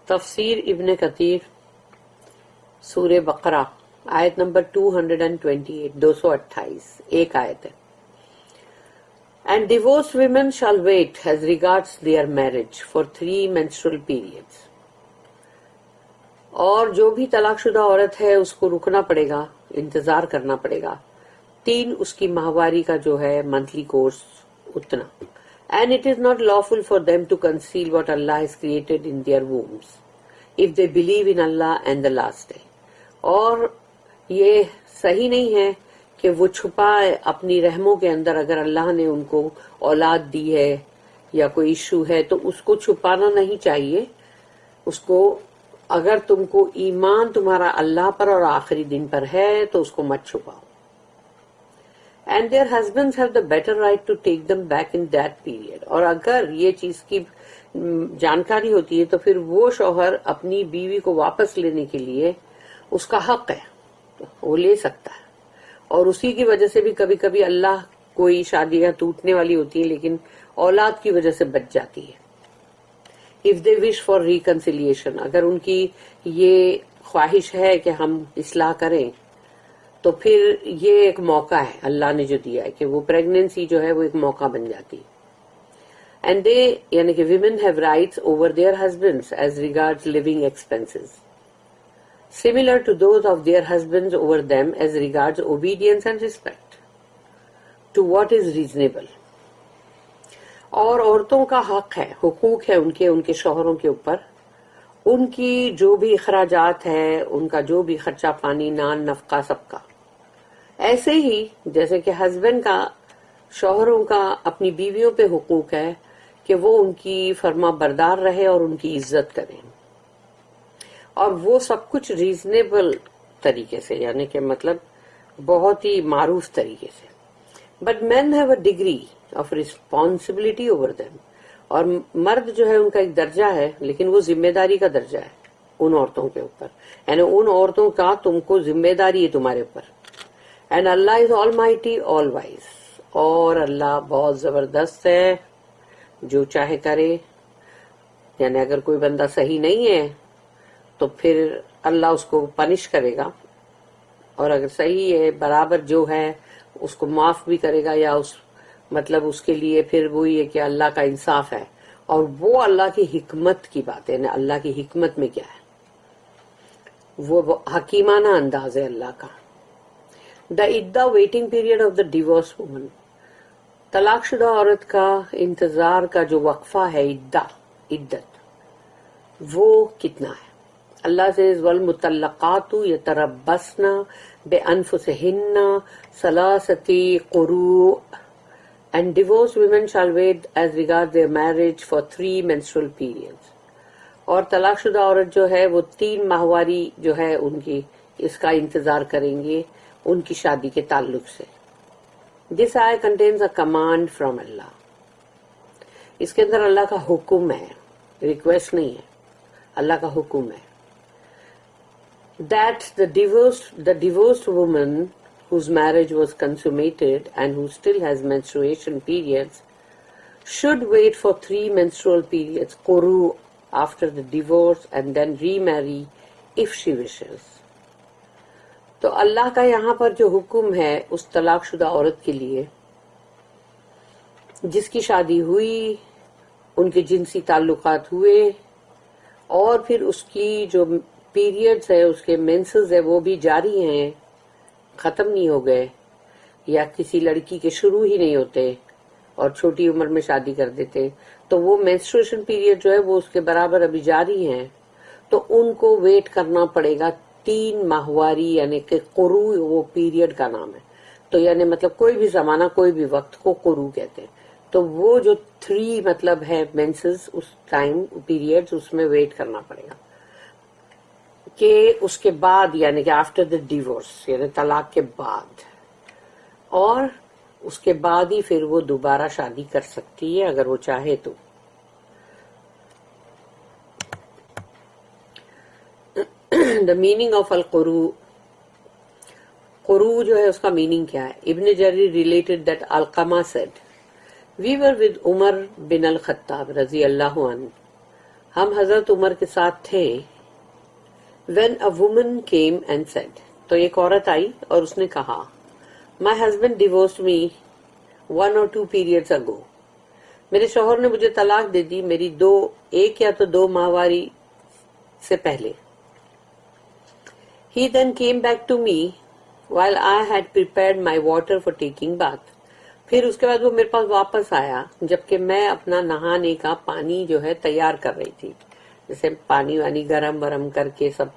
تفسیر ابن کثیر سورہ بقرہ آیت نمبر 228 228 ایک آیت ہے. And divorced women shall wait as regards their marriage for 3 menstrual periods. اور جو بھی طلاق شدہ عورت ہے اس کو رکنا پڑے گا، انتظار کرنا پڑے گا 3 اس کی ماہواری کا جو ہے منتھلی کورس اتنا. And it is not lawful for them to conceal what Allah has created in their wombs if they believe in Allah and the last day. اور یہ صحیح نہیں ہے کہ وہ چھپائے اپنی رحموں کے اندر، اگر اللہ نے ان کو اولاد دی ہے یا کوئی ایشو ہے تو اس کو چھپانا نہیں چاہیے. اس کو اگر تم کو ایمان تمہارا اللہ پر اور آخری دن پر ہے تو اس کو مت چھپاؤ. And their husbands have the better right to take them back in that period. اور اگر یہ چیز کی جانکاری ہوتی ہے تو پھر وہ شوہر اپنی بیوی کو واپس لینے کے لیے اس کا حق ہے، وہ لے سکتا ہے. اور اسی کی وجہ سے بھی کبھی کبھی اللہ کوئی شادیاں ٹوٹنے والی ہوتی ہیں لیکن اولاد کی وجہ سے بچ جاتی ہے. If they wish for reconciliation، اگر ان کی یہ خواہش ہے کہ ہم اصلاح کریں تو پھر یہ ایک موقع ہے اللہ نے جو دیا ہے کہ وہ پریگننسی جو ہے وہ ایک موقع بن جاتی ہے. اینڈ دے یعنی کہ women have rights over their husbands as regards living expenses similar to those of their husbands over them as regards obedience and respect to what is reasonable. اور عورتوں کا حق ہے، حقوق ہے ان کے شوہروں کے اوپر، ان کی جو بھی اخراجات ہے، ان کا جو بھی خرچہ پانی نان نفقہ سب کا، ایسے ہی جیسے کہ ہسبینڈ کا شوہروں کا اپنی بیویوں پہ حقوق ہے کہ وہ ان کی فرما بردار رہے اور ان کی عزت کریں، اور وہ سب کچھ ریزنیبل طریقے سے، یعنی کہ مطلب بہت ہی معروف طریقے سے. But men have a degree of responsibility over them, اور مرد جو ہے ان کا ایک درجہ ہے لیکن وہ ذمہ داری کا درجہ ہے ان عورتوں کے اوپر، یعنی ان عورتوں کا تم کو ذمہ داری ہے تمہارے اوپر. And Allah is all mighty all wise, اور اللہ بہت زبردست ہے، جو چاہے کرے. یعنی اگر کوئی بندہ صحیح نہیں ہے تو پھر اللہ اس کو پنش کرے گا، اور اگر صحیح ہے برابر جو ہے اس کو معاف بھی کرے گا، یا اس مطلب اس کے لیے پھر وہی ہے کہ اللہ کا انصاف ہے. اور وہ اللہ کی حکمت کی بات ہے، اللہ کی حکمت میں کیا ہے، وہ حکیمانہ انداز ہے اللہ کا. دا عدہ waiting period of the divorce woman, طلاق شدہ عورت کا انتظار کا جو وقفہ ہے عدت، وہ کتنا ہے. اللہ سے والمطلقات یتربصن بانفسہن ثلاثۃ قروء and divorced women shall wait as regards their marriage for 3 menstrual periods. اور طلاق شدہ عورت جو ہے وہ 3 ماہواری جو ہے ان کی اس کا انتظار کریں گے ان کی شادی کے تعلق سے. This ayah contains a command from Allah. اس کے اندر اللہ کا حکم ہے، ریکویسٹ نہیں ہے، اللہ کا حکم ہے. That the divorced woman whose marriage was consummated and who still has menstruation periods should wait for 3 menstrual periods quru after the divorce and then remarry if she wishes. تو اللہ کا یہاں پر جو حکم ہے اس طلاق شدہ عورت کے لیے جس کی شادی ہوئی، ان کے جنسی تعلقات ہوئے، اور پھر اس کی جو پیریڈز ہے، اس کے مینسز ہے وہ بھی جاری ہیں، ختم نہیں ہو گئے، یا کسی لڑکی کے شروع ہی نہیں ہوتے اور چھوٹی عمر میں شادی کر دیتے، تو وہ مینسٹریشن پیریڈ جو ہے وہ اس کے برابر ابھی جاری ہیں، تو ان کو ویٹ کرنا پڑے گا 3 ماہواری، یعنی کہ قروء وہ پیریڈ کا نام ہے. تو یعنی مطلب کوئی بھی زمانہ کوئی بھی وقت کو قروء کہتے ہیں. تو وہ جو 3 مطلب ہے مینسز اس ٹائم پیریڈ اس میں ویٹ کرنا پڑے گا کہ اس کے بعد، یعنی کہ آفٹر دا ڈیورس، یعنی طلاق کے بعد، اور اس کے بعد ہی پھر وہ دوبارہ شادی کر سکتی ہے اگر وہ چاہے تو. دا میننگ آف القروء، قروء جو ہے اس کا میننگ کیا ہے. Ibn Jarir related that Alqamah said, We were with Umar bin al-Khattab رضی اللہ عنہ ہم حضرت عمر کے ساتھ تھے. When a woman came and said, تو ایک عورت آئی اور اس نے کہا, My husband divorced me 1 or 2 periods ago. میرے شوہر نے مجھے طلاق دے دی میری 1 یا تو 2 ماہواری سے پہلے. He then came back to me while I had prepared my water for taking bath. پھر اس کے بعد وہ میرے پاس واپس آیا جبکہ میں اپنا نہانے کا پانی جو ہے تیار کر رہی تھی. جیسے پانی وانی گرم ورم کر کے سب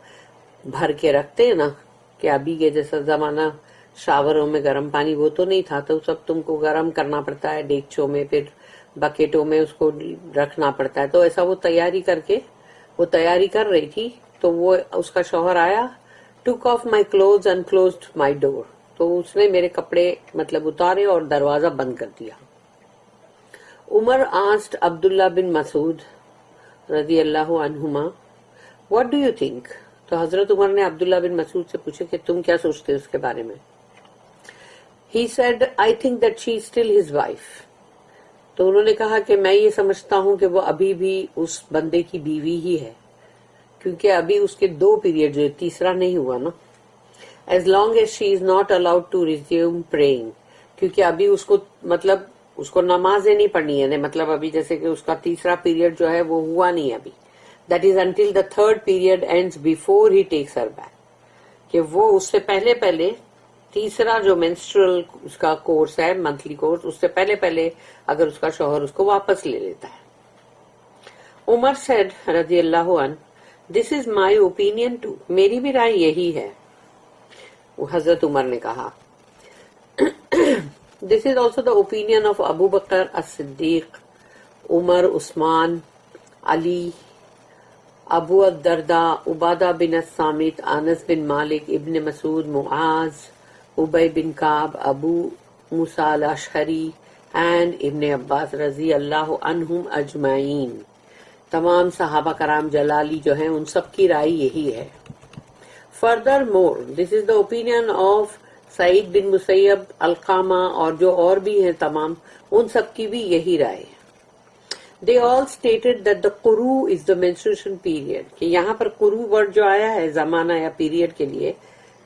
بھر کے رکھتے ہیں نا, کہ ابھی کے جیسا زمانہ شاوروں میں گرم پانی وہ تو نہیں تھا, تو سب تم کو گرم کرنا پڑتا ہے ڈیگچوں میں, پھر بکیٹوں میں اس کو رکھنا پڑتا ہے. تو ایسا وہ تیاری کر رہی تھی. تو وہ اس کا شوہر آیا, took off my clothes and closed my door. تو اس نے میرے کپڑے مطلب اتارے اور دروازہ بند کر دیا. عمر asked عبداللہ بن مسعود رضی اللہ عنہما, what do you think? تو حضرت عمر نے عبداللہ بن مسعود سے پوچھا کہ تم کیا سوچتے ہو اس کے بارے میں. He said, I think that she is still his wife. تو انہوں نے کہا کہ میں یہ سمجھتا ہوں کہ وہ ابھی بھی اس بندے کی بیوی ہی ہے, کیونکہ ابھی اس کے 2 پیریڈ جو تیسرا نہیں ہوا نا. As long as she is not allowed to resume praying, کیونکہ ابھی اس کو مطلب اس کو نمازیں نہیں پڑھنی ہے, مطلب ابھی جیسے کہ اس کا تیسرا پیریڈ جو ہے وہ ہوا نہیں ابھی. That is until the 3rd period ends before he takes her back. کہ وہ اس سے پہلے تیسرا جو menstrual اس کا کورس ہے, منتھلی کورس, اس سے پہلے اگر اس کا شوہر اس کو واپس لے لیتا ہے. عمر said رضی اللہ عنہ, this is my opinion too. میری بھی رائے یہی ہے. وہ حضرت عمر نے کہا, this is also the opinion of Abu Bakr as-Siddiq, عمر, عثمان, علی, ابو الدرداء, عبادہ بن الصامت, انس بن مالک, ابن مسعود, معاذ, ابی بن کعب, ابو موسیٰ الاشعری and ابن عباس رضی اللہ عنہم اجمعین. تمام صحابہ کرام جلالی جو ہیں ان سب کی رائے یہی ہے. Furthermore, this is the opinion of سعید بن مسیب, القامہ اور جو اور بھی ہیں تمام, ان سب کی بھی یہی رائے ہے. They all stated that the quru is the menstruation period. کہ یہاں پر quru ورڈ جو آیا ہے زمانہ یا پیریڈ کے لیے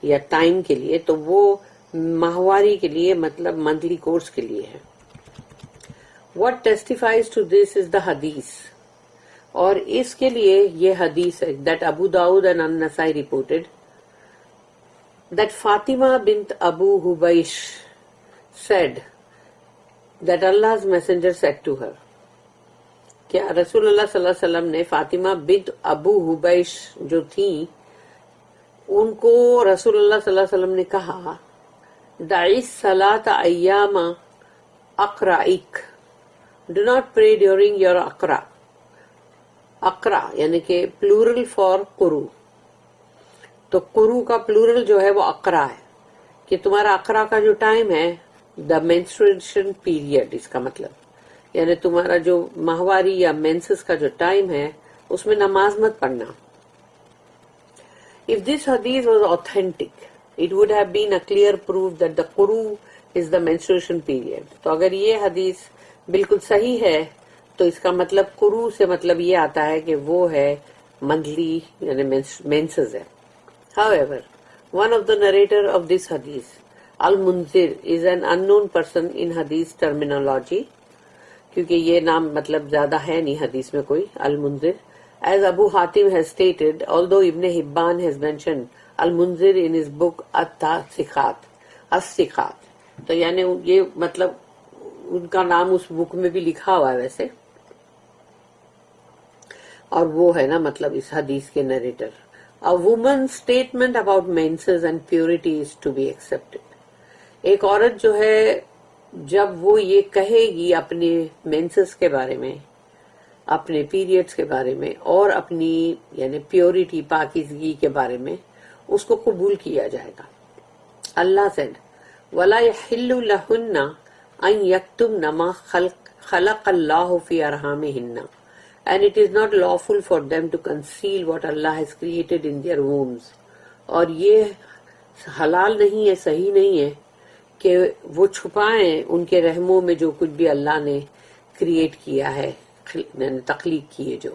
یا ٹائم کے لیے, تو وہ ماہواری کے لیے مطلب منتھلی کورس کے لیے ہے. What testifies to this is the hadith. اور اس کے لیے یہ حدیث ہے that Abu Dawud and An-Nasai reported that Fatima bint Abu Hubaysh said that Allah's messenger said to her. کیا رسول اللہ صلی اللہ علیہ وسلم نے فاطمہ بنت ابو حبیش جو تھیں ان کو رسول اللہ صلی اللہ علیہ وسلم نے کہا, دعی الصلاۃ ایام اقرائک, do not pray during your اقرا. اقرا یعنی کہ پلورل فار قرو, تو قرو کا پلورل جو ہے وہ اقرا ہے, کہ تمہارا اقرا کا جو ٹائم ہے دا مینسٹریشن پیریڈ, اس کا مطلب یعنی تمہارا جو ماہواری یا مینسس کا جو ٹائم ہے اس میں نماز مت پڑھنا. If this hadith was authentic, it would have been a clear proof that the quru is the menstruation period. تو اگر یہ حدیث بالکل صحیح ہے تو اس کا مطلب قرو سے مطلب یہ آتا ہے کہ وہ ہے منتھلی یعنی مینسز ہے. However, one of the narrator of this hadith, Al-Munzir, is an unknown person in hadith terminology. کیونکہ یہ نام مطلب زیادہ ہے نہیں حدیث میں کوئی, Al-Munzir. As Abu Hatim has stated, although Ibn Hibban has mentioned Al-Munzir in his book As-Sikhat. تو یعنی یہ مطلب ان کا نام اس بک میں بھی لکھا ہوا ہے ویسے, اور وہ ہے نا مطلب اس حدیث کے narrator. A woman's statement about menses and purity is to be accepted. ایک عورت جو ہے جب وہ یہ کہے گی اپنے مینسز کے بارے میں, اپنے پیریڈز کے بارے میں اور اپنی یعنی پیورٹی پاکیزگی کے بارے میں, اس کو قبول کیا جائے گا. اللہ said, وَلَا يَحِلُّ لَهُنَّ أَن يَكْتُمْنَ مَا خَلَقَ اللَّهُ فِي أَرْحَامِهِنَّ, and it is not lawful for them to conceal what Allah has created in their wombs. اور یہ حلال نہیں ہے, صحیح نہیں ہے کہ وہ چھپائیں ان کے رحموں میں جو کچھ بھی اللہ نے کریٹ کیا ہے, تخلیق کی ہے جو.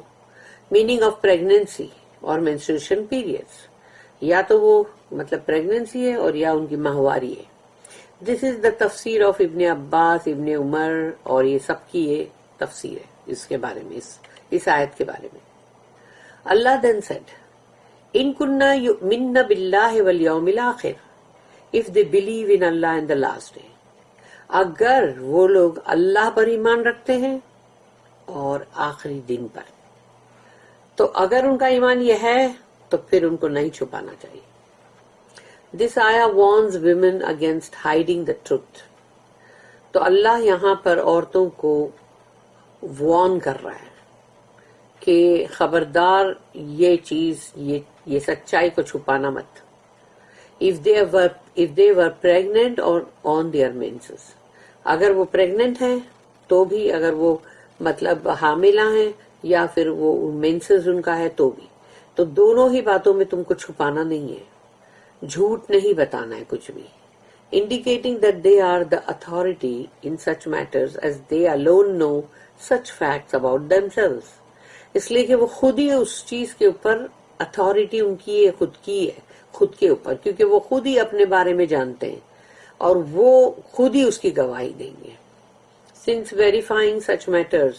meaning of pregnancy or menstruation periods. یا تو وہ مطلب pregnancy ہے اور یا ان کی ماہواری ہے. This is the تفسیر of ابن عباس, ابن عمر, اور یہ سب کی یہ تفسیر ہے اس کے بارے میں, اس آیت کے بارے میں. Allah then said, إِن كُنَّا يُؤْمِنَّ بِاللَّهِ وَالْيَوْمِ الْآخِرِ, if they believe in Allah and the last day. اگر وہ لوگ اللہ پر ایمان رکھتے ہیں اور آخری دن پر, تو اگر ان کا ایمان یہ ہے تو پھر ان کو نہیں چھپانا چاہیے. This ayah warns women against hiding the truth. تو اللہ یہاں پر عورتوں کو وارن کر رہا ہے کہ خبردار یہ چیز, یہ سچائی کو چھپانا مت. If they were pregnant or on their menses. اگر وہ pregnant ہیں تو بھی, اگر وہ مطلب حاملہ ہیں یا پھر وہ menses ان کا ہے تو بھی, تو دونوں ہی باتوں میں تم کو چھپانا نہیں ہے, جھوٹ نہیں بتانا ہے کچھ بھی. Indicating that they are the authority in such matters as they alone know such facts about themselves. اس لیے کہ وہ خود ہی اس چیز کے اوپر اتھارٹی ان کی ہے, خود کے اوپر, کیونکہ وہ خود ہی اپنے بارے میں جانتے ہیں اور وہ خود ہی اس کی گواہی دیں گے. Since verifying such matters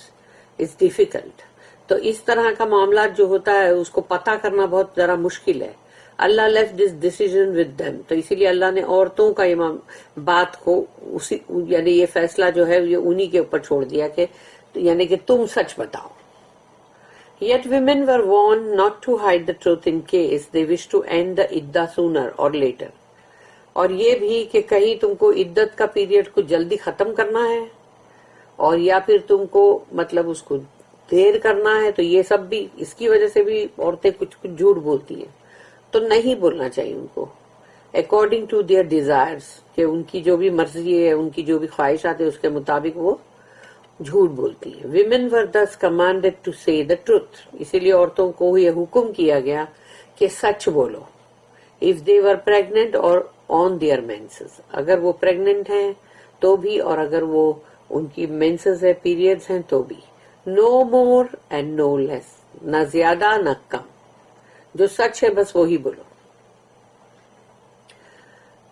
is difficult, تو اس طرح کا معاملات جو ہوتا ہے اس کو پتہ کرنا بہت ذرا مشکل ہے. اللہ left this decision with them, تو اسی لیے اللہ نے عورتوں کا بات کو اسی, یعنی یہ فیصلہ جو ہے یہ انہی کے اوپر چھوڑ دیا کہ یعنی کہ تم سچ بتاؤ. Yet women were warned not to hide the truth in case they wish to end the iddah sooner or later. اور یہ بھی کہ کہیں تم کو عدت کا پیریڈ کو جلدی ختم کرنا ہے اور یا پھر تم کو مطلب اس کو دیر کرنا ہے, تو یہ سب بھی اس کی وجہ سے بھی عورتیں کچھ جھوٹ بولتی ہیں. تو نہیں بولنا چاہیے ان کو according to their desires, کہ ان کی جو بھی مرضی ہے, ان کی جو بھی خواہشات ہے اس کے مطابق وہ جھوٹ بولتی ہے. Women were thus commanded to say the truth. اسی لیے عورتوں کو یہ حکم کیا گیا کہ سچ بولو. If they were pregnant or on their menses, اگر وہ pregnant ہیں تو بھی اور اگر وہ ان کی menses ہے, periods ہیں تو بھی. No more and no less, نہ زیادہ نہ کم, جو سچ ہے بس وہی بولو.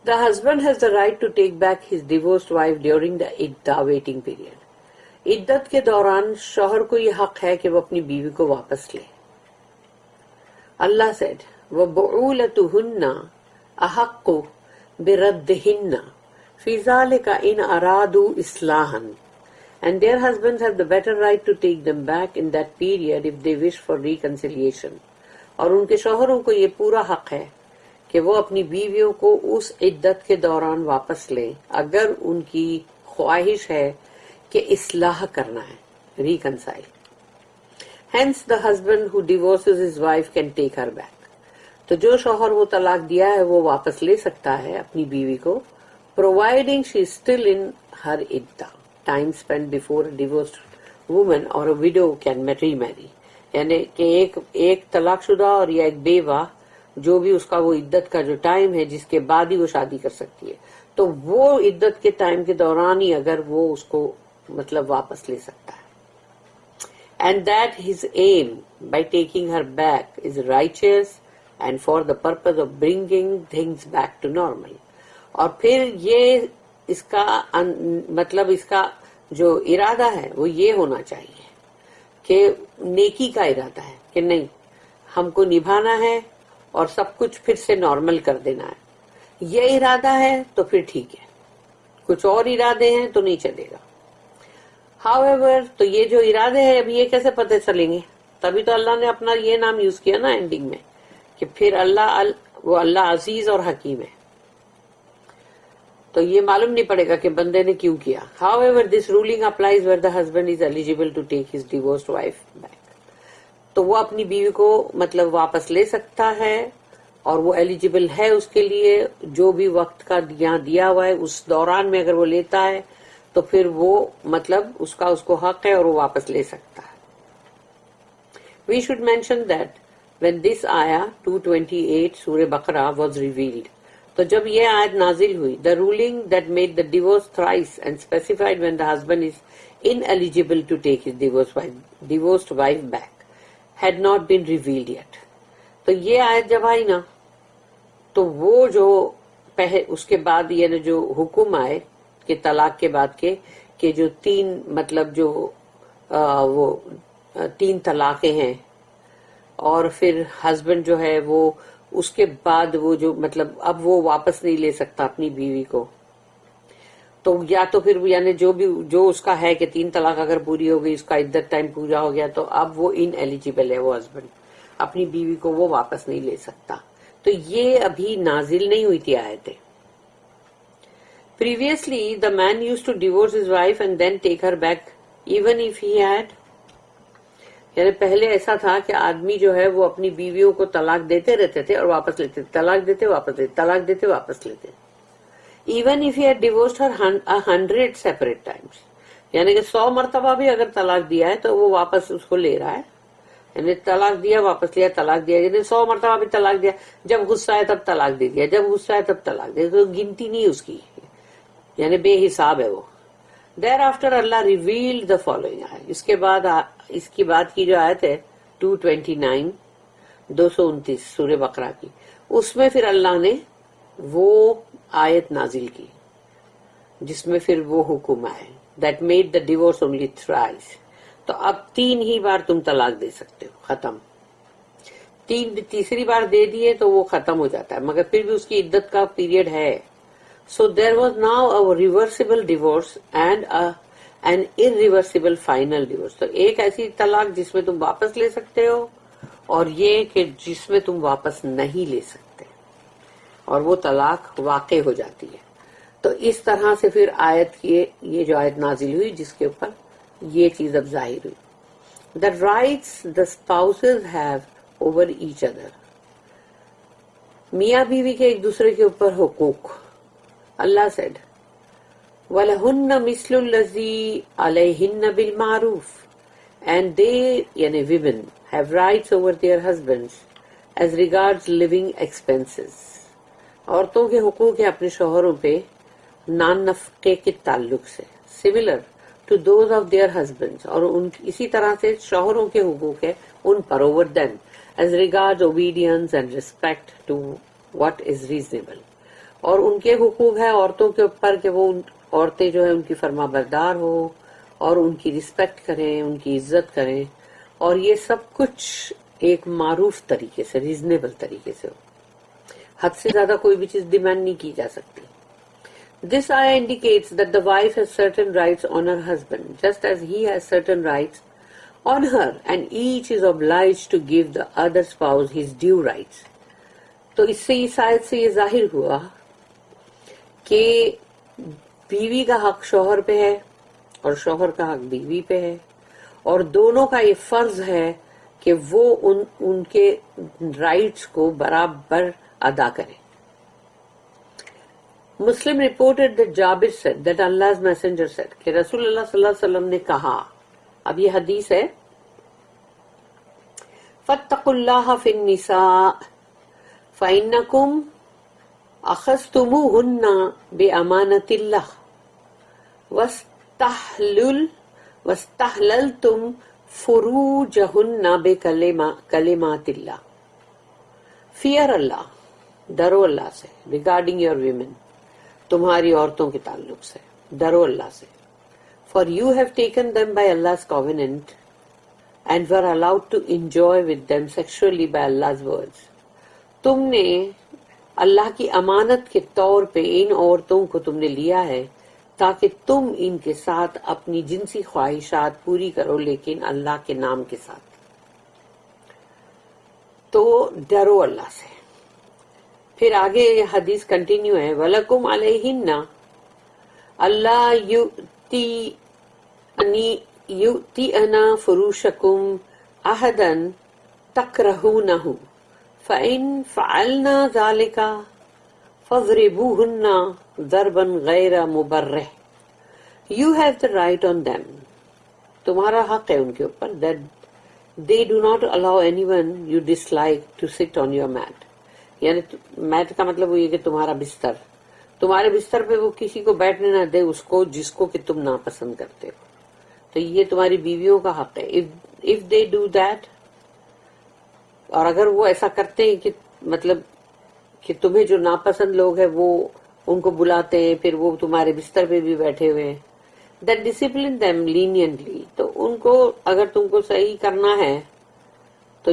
The husband has the right to take back his divorced wife during the iddah waiting period. عدت کے دوران شوہر کو یہ حق ہے کہ وہ اپنی بیوی کو واپس لے. اللہ said, وَبُعُولَتُهُنَّ أَحَقُّ بِرَدِّهِنَّ فِي ذَلِكَ إِنْ أَرَادُوا إِصْلَاحًا. And their husbands have the better right to take them back in that period if they wish for reconciliation. اور ان کے شوہروں کو یہ پورا حق ہے کہ وہ اپنی بیویوں کو اس عدت کے دوران واپس لیں اگر ان کی خواہش ہے کہ اصلاح کرنا ہے, reconcile. Hence the husband who divorces his wife can take her back. تو جو شوہر وہ طلاق دیا ہے وہ واپس لے سکتا ہے اپنی بیوی کو, providing she is still in her iddah, time spent before a divorced woman or a widow can remarry. یعنی کہ ایک طلاق شدہ اور یا ایک بیوہ جو بھی اس کا وہ عدت کا جو ٹائم ہے جس کے بعد ہی وہ شادی کر سکتی ہے, تو وہ عدت کے ٹائم کے دوران ہی اگر وہ اس کو مطلب واپس لے سکتا ہے. And that his aim by taking her back is righteous and for the purpose of bringing things back to normal. اور پھر یہ اس کا مطلب اس کا جو ارادہ ہے وہ یہ ہونا چاہیے کہ نیکی کا ارادہ ہے کہ نہیں, ہم کو نبھانا ہے اور سب کچھ پھر سے نارمل کر دینا ہے. یہ ارادہ ہے تو پھر ٹھیک ہے, کچھ اور ارادے ہیں تو نہیں چلے گا. However, تو یہ جو ارادے ہیں اب یہ کیسے پتہ چلیں گے؟ تبھی تو اللہ نے اپنا یہ نام یوز کیا نا اینڈنگ میں کہ پھر وہ اللہ عزیز اور حکیم ہے, تو یہ معلوم نہیں پڑے گا کہ بندے نے کیوں کیا. However, this ruling applies where the husband is eligible to take his divorced wife back. تو وہ اپنی بیوی کو مطلب واپس لے سکتا ہے اور وہ ایلیجیبل ہے اس کے لیے, جو بھی وقت کا یہاں دیا ہوا ہے اس دوران میں اگر وہ لیتا ہے تو پھر وہ مطلب اس کو حق ہے اور وہ واپس لے سکتا ہے. We should mention that when this ayah 228 سورہ بقرہ was revealed, تو جب یہ آیت نازل ہوئی, the ruling that made the divorce thrice and specified when the husband is ineligible to take his divorced wife back had not been revealed yet. تو یہ آیت جب آئی نا تو وہ جو اس کے بعد یعنی جو حکم آئے کہ طلاق کے بعد کے کہ جو تین مطلب جو وہ تین طلاقیں ہیں اور پھر ہسبینڈ جو ہے وہ اس کے بعد وہ جو مطلب اب وہ واپس نہیں لے سکتا اپنی بیوی کو، تو یا تو پھر یعنی جو اس کا ہے کہ تین طلاق اگر پوری ہو گئی، اس کا عدت ٹائم پورا ہو گیا، تو اب وہ ان ایلیجیبل ہے، وہ ہسبینڈ اپنی بیوی کو وہ واپس نہیں لے سکتا. تو یہ ابھی نازل نہیں ہوئی تھی آیتیں. Previously, the man used to divorce his wife and then take her back even if he had. یعنی پہلے ایسا تھا کہ آدمی جو ہے وہ اپنی بیویوں کو طلاق دیتے رہتے تھے اور واپس لیتے تھے، طلاق دیتے واپس لیتے، طلاق دیتے واپس لیتے. Even if he had divorced her 100 separate times. یعنی کہ 100 مرتبہ بھی اگر طلاق دیا ہے تو وہ واپس اس کو لے رہا ہے. یعنی طلاق دیا واپس لیا، طلاق دیا، یعنی 100 مرتبہ بھی طلاق دیا، جب غصہ ہے تب طلاق دے دیا، جب غصہ ہے تب طلاق دے دیا، تو گنتی نہیں اس کی، یعنی بے حساب ہے وہ. دیر after Allah revealed the following آئے. اس کے بعد اس کی بات کی جو آیت ہے 229 229 سورہ بقرہ کی، اس میں پھر اللہ نے وہ آیت نازل کی جس میں پھر وہ حکم آئے that made the divorce only thrice. تو اب 3 ہی بار تم طلاق دے سکتے ہو، ختم. تیسری بار دے دیے تو وہ ختم ہو جاتا ہے، مگر پھر بھی اس کی عدت کا پیریڈ ہے. So there was now a reversible divorce and an irreversible final divorce. تو ایک ایسی طلاق جس میں تم واپس لے سکتے ہو اور یہ کہ جس میں تم واپس نہیں لے سکتے، اور وہ طلاق واقع ہو جاتی ہے. تو اس طرح سے پھر آیت کی یہ جو آیت نازل ہوئی جس کے اوپر یہ چیز اب ظاہر ہوئی. The rights the spouses have over each other. میاں بیوی کے ایک دوسرے کے اوپر حقوق. اللہ said وَلَهُنَّ مِثْلُ الَّذِي عَلَيْهِنَّ بِالْمَعْرُوفِ, and they یعنی women have rights over their husbands as regards living expenses. عورتوں کے حقوق ہیں اپنے شوہروں پہ نان نفقے کے تعلق سے، similar to those of their husbands, اور اسی طرح سے شوہروں کے حقوق ہیں ان پر over them as regards obedience and respect to what is reasonable. اور ان کے حقوق ہے عورتوں کے اوپر کہ وہ عورتیں جو ہیں ان کی فرما بردار ہو اور ان کی رسپیکٹ کریں، ان کی عزت کریں، اور یہ سب کچھ ایک معروف طریقے سے، ریزنیبل طریقے سے ہو. حد سے زیادہ کوئی بھی چیز ڈیمانڈ نہیں کی جا سکتی. This ayah indicates that the wife has certain rights on her husband, just as he has certain rights on her, and each is obliged to give the other spouse his due rights. تو اس سے اس آیت سے یہ ظاہر ہوا کہ بیوی کا حق شوہر پہ ہے اور شوہر کا حق بیوی پہ ہے، اور دونوں کا یہ فرض ہے کہ وہ ان کے رائٹس کو برابر ادا کریں. Muslim reported that Jabir said that Allah's messenger said کہ رسول اللہ صلی اللہ علیہ وسلم نے کہا. اب یہ حدیث ہے فَاتَّقُوا اللَّهَ فِي النِّسَاءِ فَإِنَّكُمْ أَخَذْتُمُوهُنَّ بِأَمَانَةِ اللَّهِ وَاسْتَحْلَلْتُمْ فُرُوجَهُنَّ بِكَلِمَاتِ اللَّهِ. Fear Allah, ڈرو اللہ سے. Regarding your women, تمہاری عورتوں کے تعلق سے ڈرو اللہ سے. For you have taken them by Allah's covenant and were allowed to enjoy with them sexually by Allah's words. تم نے اللہ کی امانت کے طور پہ ان عورتوں کو تم نے لیا ہے تاکہ تم ان کے ساتھ اپنی جنسی خواہشات پوری کرو، لیکن اللہ کے نام کے ساتھ. تو ڈرو اللہ سے. پھر آگے یہ حدیث کنٹینیو ہے وَلَكُمْ عَلَيْهِنَّ أَلَّا يُؤْتِئَنَا فُرُوشَكُمْ أَحَدًا تَكْرَهُونَهُ فَإِنْ فَعَلْنَا ذَلِكَ فَاضْرِبُوهُنَّ ضَرْبًا غَيْرَ مُبَرِّحٍ. You have the right on them, تمہارا حق ہے ان کے اوپر, that they do not allow anyone you dislike to sit on your mat. یعنی میٹ کا مطلب وہ یہ کہ تمہارا بستر، تمہارے بستر پہ وہ کسی کو بیٹھنے نہ دے اس کو جس کو کہ تم ناپسند کرتے ہو. تو یہ تمہاری بیویوں کا حق ہے. if they do that, اور اگر وہ ایسا کرتے ہیں کہ مطلب کہ تمہیں جو ناپسند لوگ ہیں وہ ان کو بلاتے ہیں، پھر وہ تمہارے بستر پہ بھی بیٹھے ہوئے ہیں، that discipline them leniently، تو ان کو اگر تم کو صحیح کرنا ہے تو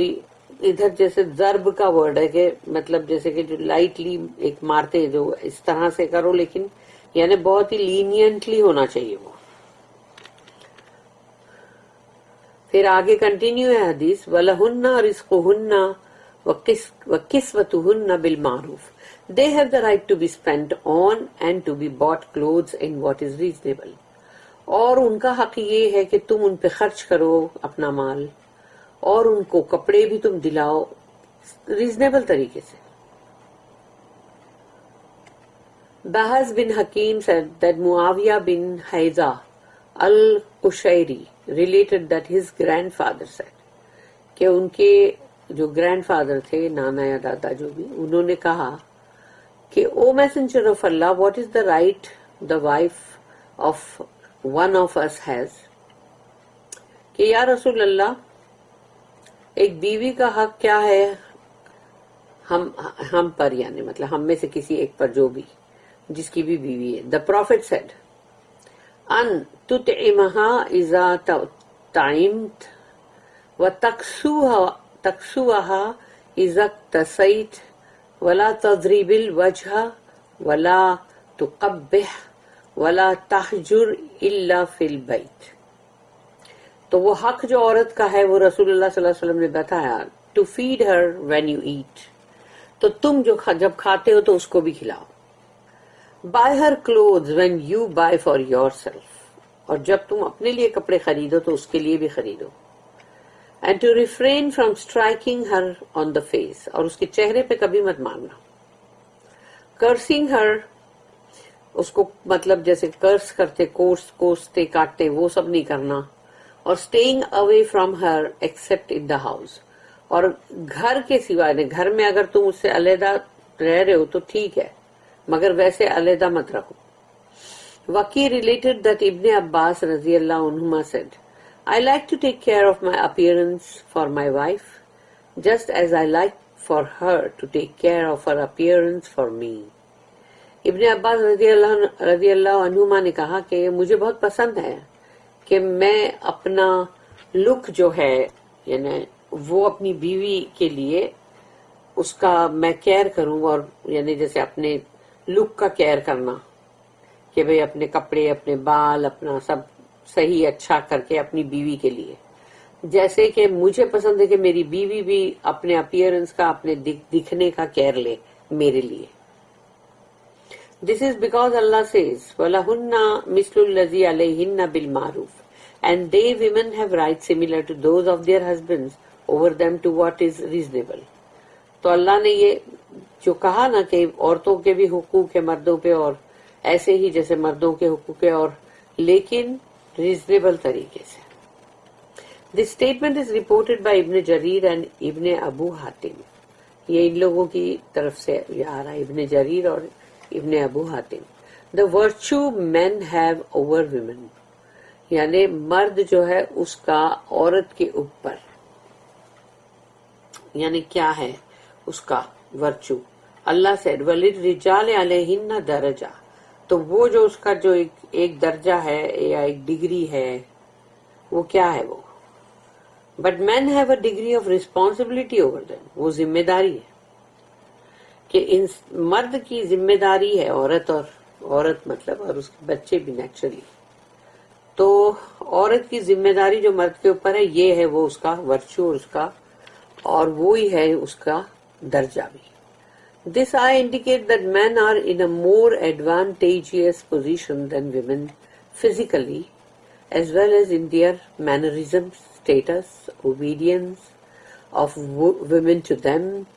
ادھر جیسے ضرب کا ورڈ ہے کہ مطلب جیسے کہ جو لائٹلی ایک مارتے جو اس طرح سے کرو، لیکن یعنی بہت ہی لینینٹلی ہونا چاہیے وہ. پھر آگے کنٹینیو ہے حدیث، وَلَهُنَّ رِزْقُهُنَّ وَكِسْوَتُهُنَّ بِالْمَعْرُوفِ، they have the right to be spent on and to be bought clothes in what is reasonable، اور ان کا حق یہ ہے کہ تم ان پہ خرچ کرو اپنا مال، اور ان کو کپڑے بھی تم دلاؤ ریزنیبل طریقے سے. Bahaz bin Hakim said that Muawiyah bin Hayza al-Qushayri related that his grandfather said کہ ان کے جو گرینڈ فادر تھے، نانا یا دادا جو بھی، انہوں نے کہا کہ O messenger of Allah, what is the right the wife of one of us has, کہ یا رسول اللہ ایک بیوی کا حق کیا ہے ہم پر، یعنی مطلب ہم میں سے کسی ایک پر جو بھی جس کی بھی بیوی ہے. دا پروفیٹ سیڈ ان تطعمها اذا طعمت وتكسوها اذا اكتسيت ولا تضرب الوجه ولا تقبح ولا تحجر الا في البيت. تو وہ حق جو عورت کا ہے وہ رسول اللہ صلی اللہ علیہ وسلم نے بتایا، to feed her when you eat, تو تم جو جب کھاتے ہو تو اس کو بھی کھلاؤ. Buy her clothes when you buy for yourself, اور جب تم اپنے لیے کپڑے خریدو تو اس کے لیے بھی خریدو. And to refrain from striking her on the face, اور اس کے چہرے پہ کبھی مت مارنا. کرسنگ ہر، اس کو مطلب جیسے کرس کرتے، کوستے کاٹتے، وہ سب نہیں کرنا. اور staying away from her accept in the house, اور گھر کے سوائے، گھر میں اگر تم اس سے علیحدہ رہ رہے ہو تو ٹھیک ہے، مگر ویسے علیحدہ مت رکھو. وکی ریلیٹڈ دیٹ ابن عباس رضی اللہ عنہما said I like to take care of my appearance for my wife just as I like for her to take care of her appearance for me. ابن عباس رضی اللہ عنہما نے کہا کہ مجھے بہت پسند ہے کہ میں اپنا لک جو ہے یعنی وہ اپنی بیوی کے لیے اس کا میں کیئر کروں، اور یعنی جیسے اپنے لک کا کیئر کرنا کہ بھئی اپنے کپڑے، اپنے بال، اپنا سب صحیح اچھا کر کے اپنی بیوی کے لیے، جیسے کہ مجھے پسند ہے کہ میری بیوی بھی اپنے اپیئرنس کا، اپنے دکھنے کا کیئر لے میرے لیے. This is because Allah says وَلَهُنَّ مِثْلُ الَّذِي عَلَيْهِنَّ بِالْمَعْرُوفِ and they women have rights similar to those of their husbands over them to what is reasonable. تو اللہ نے یہ جو کہا نا کہ عورتوں کے بھی حقوق ہے مردوں پہ، اور ایسے ہی جیسے مردوں کے حقوق ہے، اور لیکن ریزنیبل طریقے سے. This statement is reported by Ibn Jarir and Ibn Abu Hatim. یہ ان لوگوں کی طرف سے یہ آ رہا ہے، ابن جریر اور ابن ابو Hatim. The virtue men have over women، یعنی مرد جو ہے اس کا عورت کے اوپر، یعنی کیا ہے اس کا ورچو. اللہ said وَلِلرِّجَالِ عَلَيْهِنَّ دَرَجَةٌ، تو وہ جو اس کا جو ایک درجہ ہے یا ایک ڈگری ہے وہ کیا ہے وہ. But men have a degree of responsibility over them, وہ ذمہ داری ہے کہ ان مرد کی ذمہ داری ہے عورت مطلب، اور اس کے بچے بھی نیچرلی. تو عورت کی ذمہ داری جو مرد کے اوپر ہے یہ ہے وہ اس کا ورچو اور اس کا، اور وہی ہے اس کا درجہ بھی. This I indicate that men are in a more advantageous position than women physically, as well as in their mannerisms, status, obedience of women to them,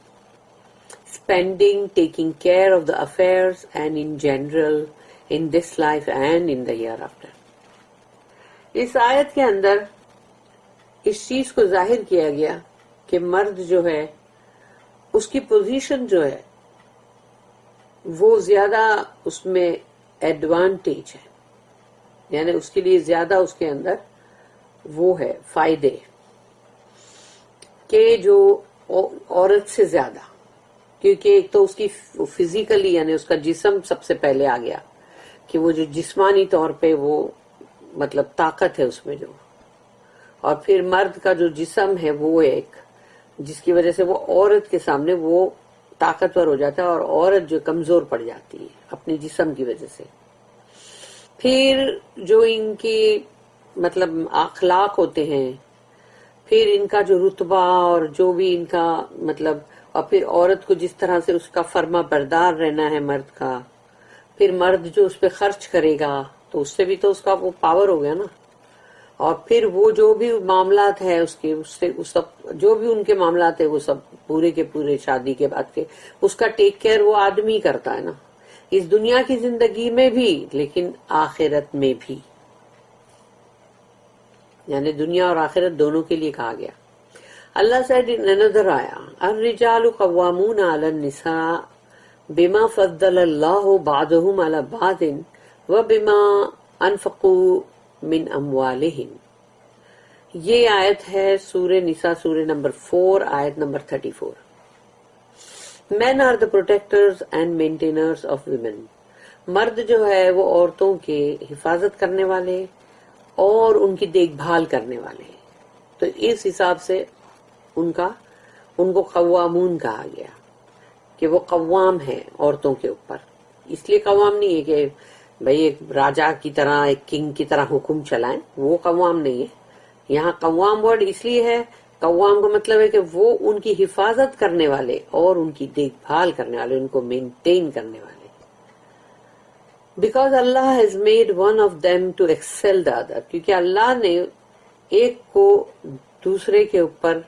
spending, taking care of the affairs, and in general in this life and in the hereafter. اس آیت کے اندر اس چیز کو ظاہر کیا گیا کہ مرد جو ہے اس کی پوزیشن جو ہے وہ زیادہ اس میں ایڈوانٹیج ہے، یعنی اس کے لیے زیادہ اس کے اندر وہ ہے فائدے کہ جو عورت سے زیادہ، کیونکہ ایک تو اس کی فزیکلی یعنی اس کا جسم سب سے پہلے آ گیا کہ وہ جو جسمانی طور پہ وہ مطلب طاقت ہے اس میں جو، اور پھر مرد کا جو جسم ہے وہ ایک جس کی وجہ سے وہ عورت کے سامنے وہ طاقتور ہو جاتا ہے اور عورت جو کمزور پڑ جاتی ہے اپنے جسم کی وجہ سے. پھر جو ان کی مطلب اخلاق ہوتے ہیں، پھر ان کا جو رتبہ اور جو بھی ان کا مطلب، اور پھر عورت کو جس طرح سے اس کا فرما بردار رہنا ہے مرد کا، پھر مرد جو اس پہ خرچ کرے گا تو اس سے بھی تو اس کا وہ پاور ہو گیا نا، اور پھر وہ جو بھی معاملات ہے اس کے اس سے سب جو بھی ان کے معاملات ہے وہ سب پورے کے پورے شادی کے بعد کے اس کا ٹیک کیئر وہ آدمی کرتا ہے نا، اس دنیا کی زندگی میں بھی لیکن آخرت میں بھی، یعنی دنیا اور آخرت دونوں کے لیے کہا گیا. اللہ said in another ayah, الرجال قوامون على النساء بما فضل الله بعضهم على بعض وبما انفقوا من اموالهم. یہ آیت ہے سورہ نساء سورہ نمبر 4 آیت number 34. Men are the protectors and maintainers of women. مرد جو ہے وہ عورتوں کے حفاظت کرنے والے اور ان کی دیکھ بھال کرنے والے، تو اس حساب سے ان کو قوامون کہا گیا کہ وہ قوام ہے عورتوں کے اوپر. اس لیے قوام نہیں ہے کہ بھئی ایک راجا کی طرح ایک کنگ کی طرح حکم چلائیں، وہ قوام نہیں ہے. یہاں قوام ورڈ اس لیے ہے، قوام کا مطلب ہے کہ وہ ان کی حفاظت کرنے والے اور ان کی دیکھ بھال کرنے والے، ان کو مینٹین کرنے والے. Because Allah has made one of them to excel the other. کیونکہ اللہ نے ایک کو دوسرے کے اوپر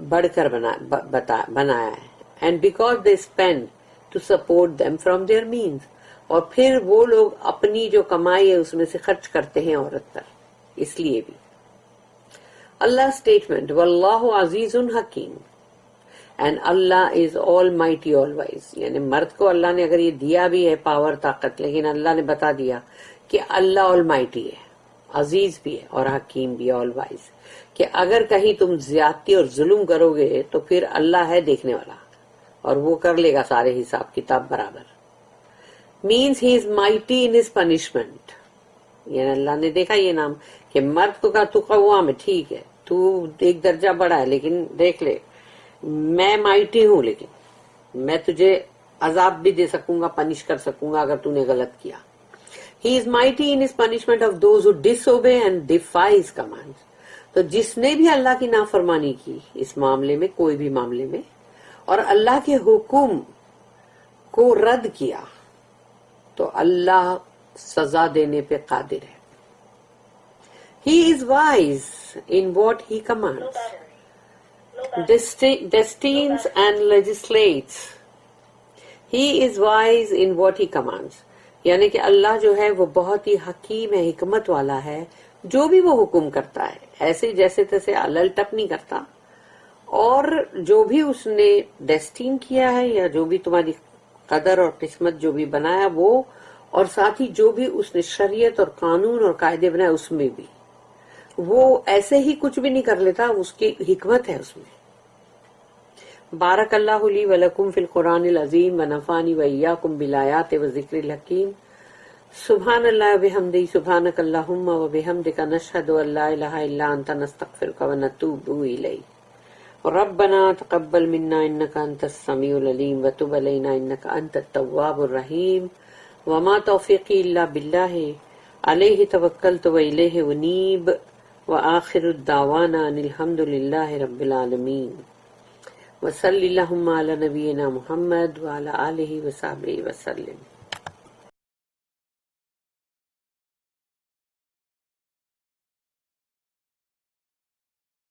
بڑھ کر بنایا ہے. And because they spend to support them from their means. اور پھر وہ لوگ اپنی جو کمائی ہے اس میں سے خرچ کرتے ہیں عورت پر، اس لیے بھی. اللہ اسٹیٹمنٹ واللہ عزیز حکیم and Allah is all mighty all wise. یعنی مرد کو اللہ نے اگر یہ دیا بھی ہے پاور طاقت، لیکن اللہ نے بتا دیا کہ اللہ آل مائٹی ہے، عزیز بھی ہے اور حکیم بھی آل وائز، کہ اگر کہیں تم زیادتی اور ظلم کرو گے تو پھر اللہ ہے دیکھنے والا اور وہ کر لے گا سارے حساب کتاب برابر. Means he is mighty in his punishment. یعنی اللہ نے دیکھا یہ نام کہ مرد کو کہا تو قوام ہے، ٹھیک ہے تو ایک درجہ بڑا ہے، لیکن دیکھ لے میں مائٹی ہوں، لیکن میں تجھے عذاب بھی دے سکوں گا، پنش کر سکوں گا اگر تو نے غلط کیا. He is mighty in his punishment of those who disobey and defy his commands. تو جس نے بھی اللہ کی نافرمانی کی اس معاملے میں، کوئی بھی معاملے میں، اور اللہ کے حکم کو رد کیا تو اللہ سزا دینے پہ قادر ہے. He is wise in what he commands, destines and legislates. He is wise in what he commands. یعنی کہ اللہ جو ہے وہ بہت ہی حکیم ہے، حکمت والا ہے، جو بھی وہ حکم کرتا ہے ایسے جیسے تیسے الل ٹپ نہیں کرتا، اور جو بھی اس نے ڈیسٹین کیا ہے یا جو بھی تمہاری قدر اور قسمت جو بھی بنایا وہ، اور ساتھ ہی جو بھی اس نے شریعت اور قانون اور قاعدے بنائے اس میں بھی وہ ایسے ہی کچھ بھی نہیں کر لیتا، اس کی حکمت ہے اس میں. بارک اللہ لی ولکم فی القرآن العظیم ونفعنی وإیاکم بالآیات والذکر الحکیم. سبحان اللہ وبحمدہ، سبحانک اللہم وبحمدک، نشہد ان لا الہ الا انت، نستغفرک ونتوب الیک. ربنا تقبل منا انک انت السمیع العلیم وتب علینا انک انت التواب الرحیم. وما توفیقی الا باللہ علیہ توکلت والیہ انیب. وآخر الدعوانا ان الحمد للہ رب العالمین. وصلی اللہم علی نبینا محمد وعلی آلہ وصحبہ وسلم.